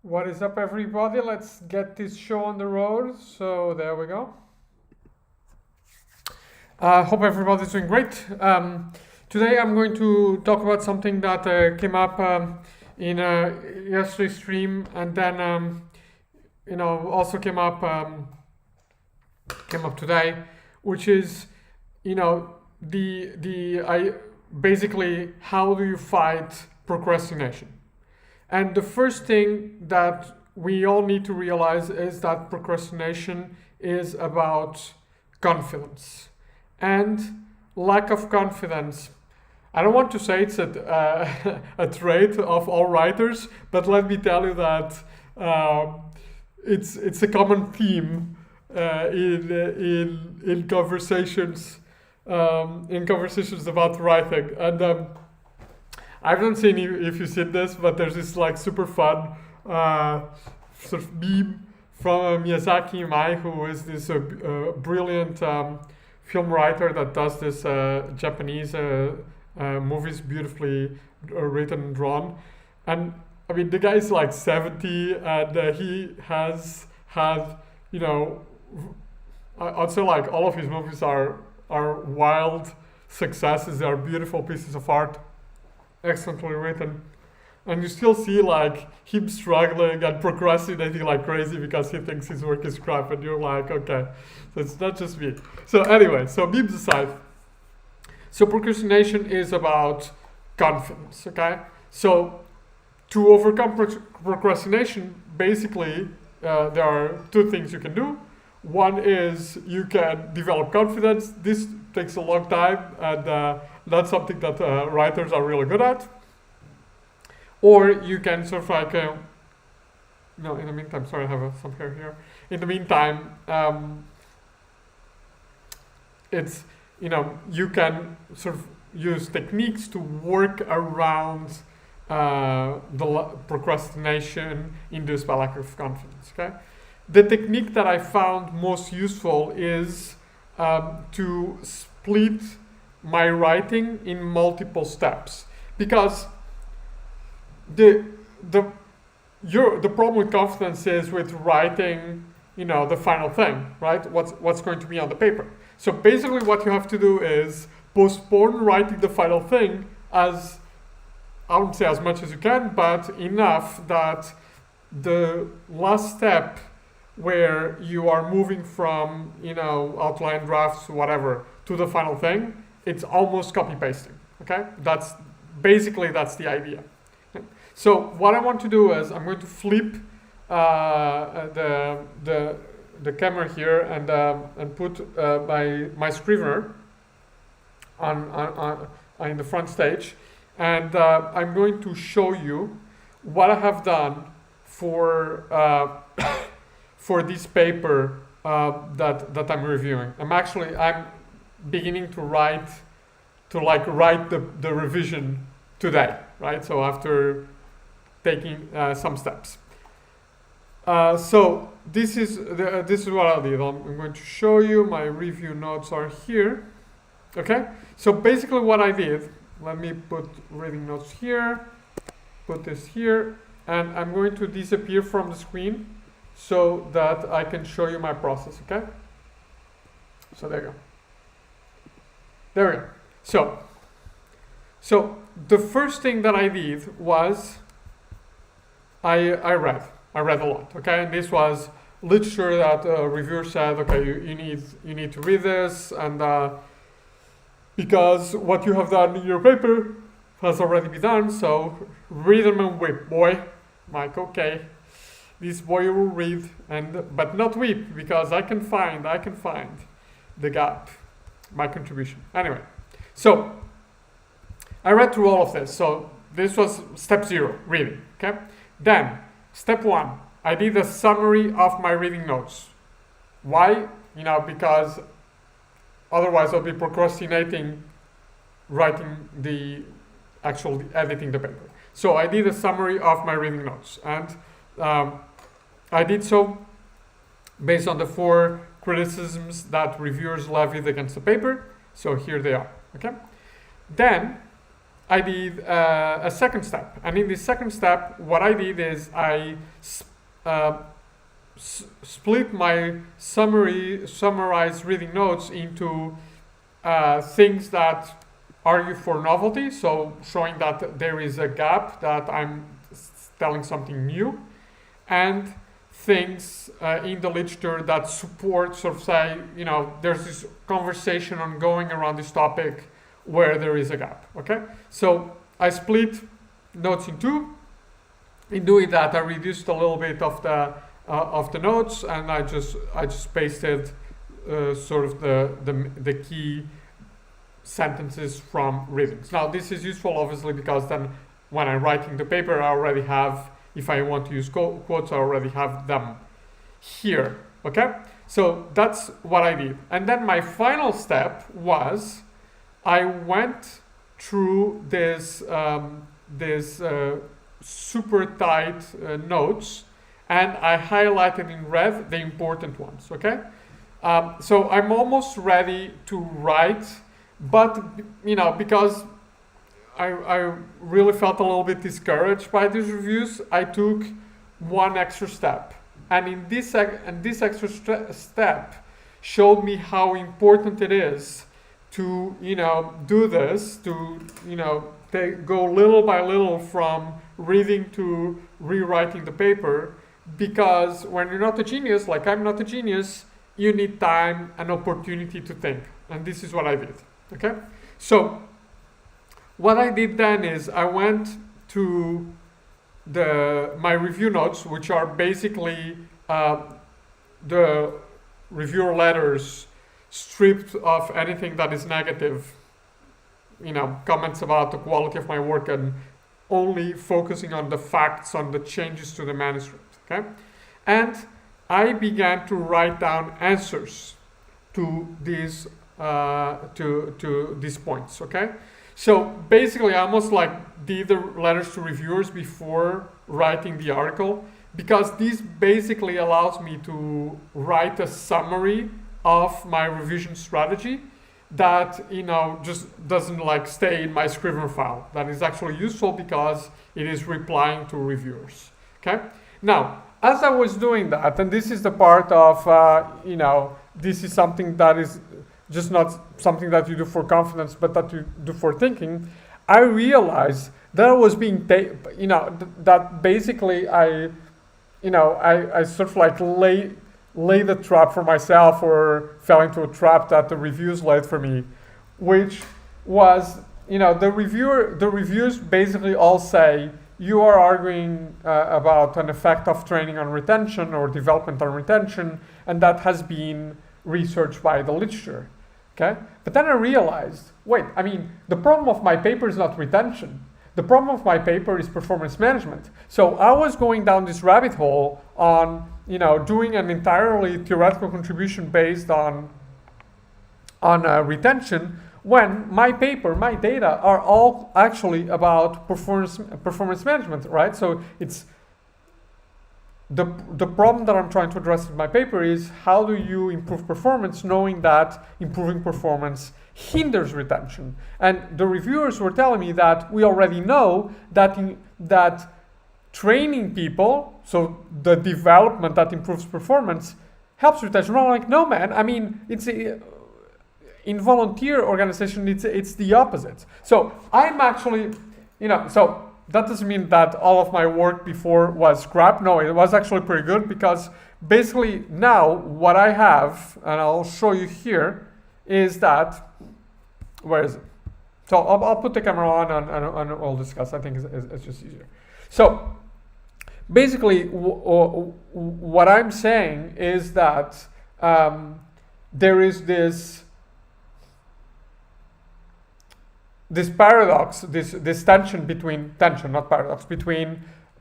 What is up, everybody? Let's get this show on the road. So there we go. Hope everybody's doing great. Today I'm going to talk about something that came up in yesterday's stream, and then also came up today, which is the I basically how do you fight procrastination? And the first thing that we all need to realize is that procrastination is about confidence and lack of confidence. I don't want to say it's a trait of all writers, but let me tell you that it's a common theme in conversations about writing. And I haven't seen if you've seen this, but there's this like super fun sort of meme from Miyazaki Mai, who is this brilliant film writer that does this Japanese movies beautifully written and drawn. And I mean, the guy is like 70, and he has had, I'd say like all of his movies are wild successes. They are beautiful pieces of art, excellently written, and you still see like him struggling and procrastinating like crazy because he thinks his work is crap, and you're like, okay, so it's not just me. So anyway, so memes aside, so procrastination is about confidence. Okay, so to overcome procrastination, basically there are two things you can do. One is you can develop confidence. This takes a long time, and that's something that writers are really good at. Or you can sort of like, no, in the meantime, sorry, I have some hair here. In the meantime, it's, you can sort of use techniques to work around procrastination induced by lack of confidence, okay? The technique that I found most useful is to split my writing in multiple steps, because the problem with confidence is with writing, the final thing, right? What's going to be on the paper. So basically, what you have to do is postpone writing the final thing as, I wouldn't say as much as you can, but enough that the last step where you are moving from, outline drafts, whatever, to the final thing, it's almost copy pasting. Okay, that's the idea. So what I want to do is I'm going to flip the camera here and put my Scrivener on in the front stage, and I'm going to show you what I have done for for this paper that I'm reviewing. I'm beginning to write the revision today, right? So after taking some steps. So this is what I did. I'm going to show you. My review notes are here. Okay. So basically, what I did. Let me put reading notes here. Put this here, and I'm going to disappear from the screen so that I can show you my process. Okay. So there you go. There we go. So the first thing that I did was I read a lot. Okay, and this was literature that a reviewer said, okay, you need to read this, and because what you have done in your paper has already been done, so read them and weep, boy. I'm like, okay, this boy will read, but not weep, because I can find the gap, my contribution. Anyway, so I read through all of this. So this was step 0, reading. Okay. Then step 1, I did a summary of my reading notes. Why? Because otherwise I'll be procrastinating writing editing the paper. So I did a summary of my reading notes, and I did so based on the 4 criticisms that reviewers levied against the paper. So here they are. Okay. Then I did a second step. And in this second step, what I did is I split my summarized reading notes into things that argue for novelty, so showing that there is a gap, that I'm telling something new, and things in the literature that support, sort of say, there's this conversation ongoing around this topic where there is a gap. Okay, so I split notes in two. In doing that, I reduced a little bit of the notes, and I just pasted sort of the key sentences from readings. Now this is useful obviously because then when I'm writing the paper, I already have, if I want to use quotes, I already have them here. Okay, so that's what I did. And then my final step was I went through this super tight notes, and I highlighted in red the important ones. Okay, so I'm almost ready to write, but because I really felt a little bit discouraged by these reviews, I took one extra step, and in this extra step showed me how important it is to do this, to go little by little from reading to rewriting the paper, because when you're not a genius, like I'm not a genius, you need time and opportunity to think, and this is what I did. Okay, so what I did then is I went to my review notes, which are basically the reviewer letters stripped of anything that is negative, comments about the quality of my work, and only focusing on the facts, on the changes to the manuscript. Okay, and I began to write down answers to these to these points. Okay, so basically I almost like did the letters to reviewers before writing the article, because this basically allows me to write a summary of my revision strategy that just doesn't stay in my Scrivener file. That is actually useful because it is replying to reviewers. Okay, now as I was doing that, and this is the part of this is something that is just not something that you do for confidence, but that you do for thinking, I realized that I was being that basically I sort of lay the trap for myself, or fell into a trap that the reviews laid for me, which was, the reviews basically all say you are arguing about an effect of training on retention or development on retention, and that has been researched by the literature. Okay, but then I realized, wait, the problem of my paper is not retention. The problem of my paper is performance management. So I was going down this rabbit hole on, doing an entirely theoretical contribution based on retention, when my paper, my data are all actually about performance management, right? So it's the problem that I'm trying to address in my paper is, how do you improve performance knowing that improving performance hinders retention? And the reviewers were telling me that we already know that training people, so the development that improves performance, helps retention. I'm like, no man, it's in volunteer organization, it's the opposite. So I'm actually, so that doesn't mean that all of my work before was crap. No, it was actually pretty good, because basically now what I have, and I'll show you here, is that, where is it? So I'll put the camera on and we'll discuss. I think it's just easier. So basically what I'm saying is that there is this paradox, this tension between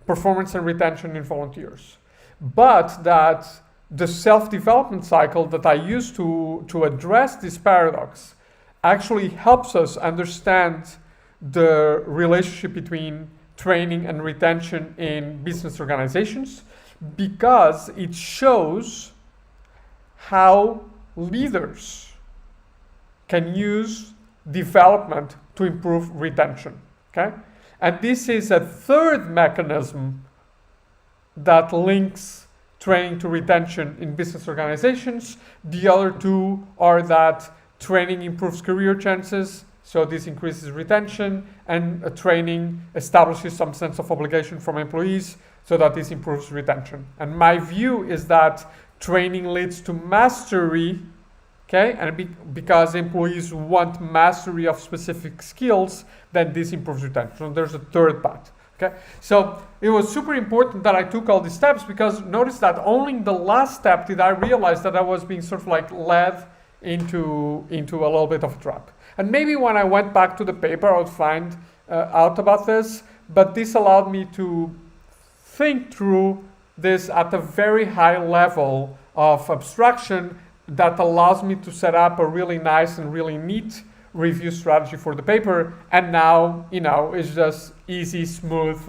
performance and retention in volunteers, but that the self-development cycle that I use to address this paradox actually helps us understand the relationship between training and retention in business organizations, because it shows how leaders can use development to improve retention. Okay, and this is a third mechanism that links training to retention in business organizations. The other two are that training improves career chances, so this increases retention, and training establishes some sense of obligation from employees, so that this improves retention. And my view is that training leads to mastery, okay? And because employees want mastery of specific skills, then this improves retention. So there's a third path, okay? So it was super important that I took all these steps, because notice that only in the last step did I realize that I was being sort of like led into a little bit of a trap. And maybe when I went back to the paper, I would find out about this, but this allowed me to think through this at a very high level of abstraction that allows me to set up a really nice and really neat review strategy for the paper. And now, it's just easy, smooth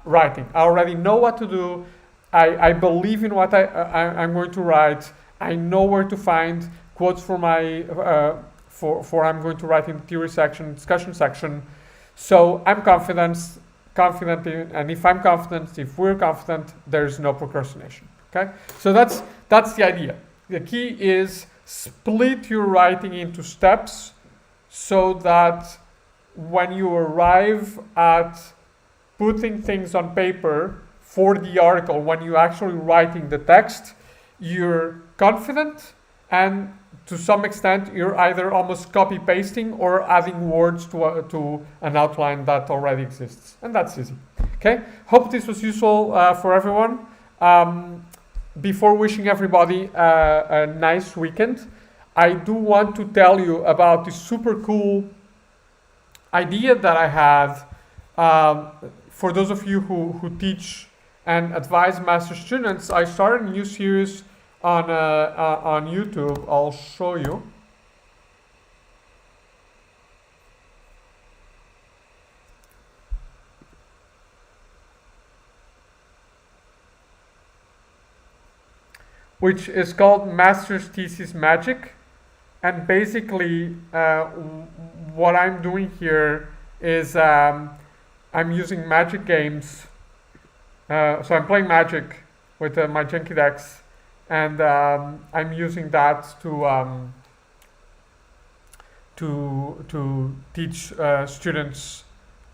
writing. I already know what to do. I believe in what I'm going to write. I know where to find quotes for my for I'm going to write in the theory section, discussion section. So I'm confident in, and if I'm confident, if we're confident, there's no procrastination. Okay, so that's the idea. The key is split your writing into steps, so that when you arrive at putting things on paper for the article, when you're actually writing the text, you're confident, and to some extent you're either almost copy pasting or adding words to an outline that already exists, and that's easy. Okay, hope this was useful for everyone. Before wishing everybody a nice weekend, I do want to tell you about this super cool idea that I had. For those of you who teach and advise master students, I started a new series on YouTube. I'll show you. Which is called Master's Thesis Magic. And basically what I'm doing here is I'm using magic games. So I'm playing magic with my Genki decks, and I'm using that to teach students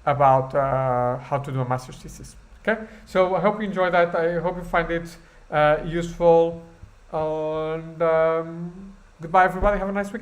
about how to do a master's thesis. Okay, so I hope you enjoy that. I hope you find it useful, and goodbye everybody, have a nice weekend.